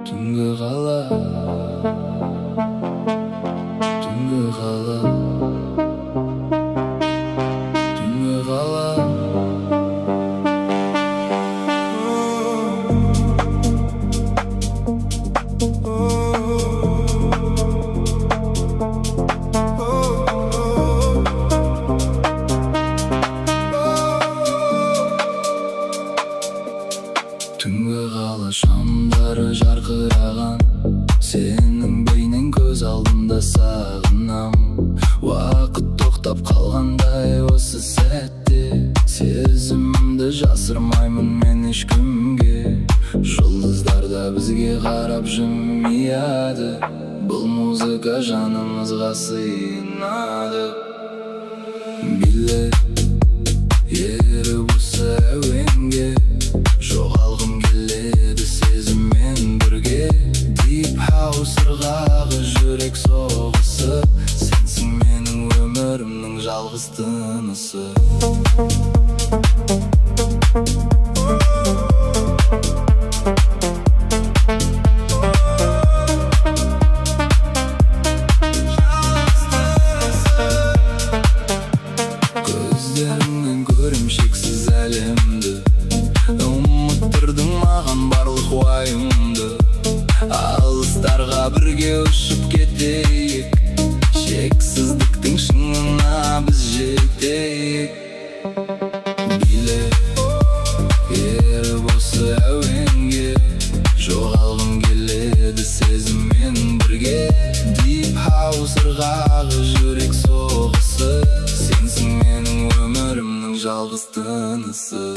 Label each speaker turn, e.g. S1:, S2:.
S1: Түнгі қала, түнгі қала, түнгі қала. Түнгі қала шамдары жарқыраған, сенің бейнең көз алдымда сағынам. Уақыт тоқтап қалғандай осы сәтте, сезімімді жасырмаймын мен ешкімге. Жұлдыздар да бізге қарап жымияды, бұл музыка жанымызға сыйынады. Биле еріп осы әуенге, жоғалғым келеді сезіммен бірге. Deep house ырғағы, жүрек соғысы, сенсің менің өмірімнің жалғыз тынысы. Көздеріңнен көрем шексіз әлемді, ұмыттырдың маған барлық уайымды. Алыстарға бірге ұшып кетейік, шексіздіктің шыңына біз жетейік. Биле еріп осы әуенге, жоғалғым келеді сезіммен бірге. Deep house ырғағы, жүрек соғысы, сенсің менің өмірімнің жалғыз тынысы.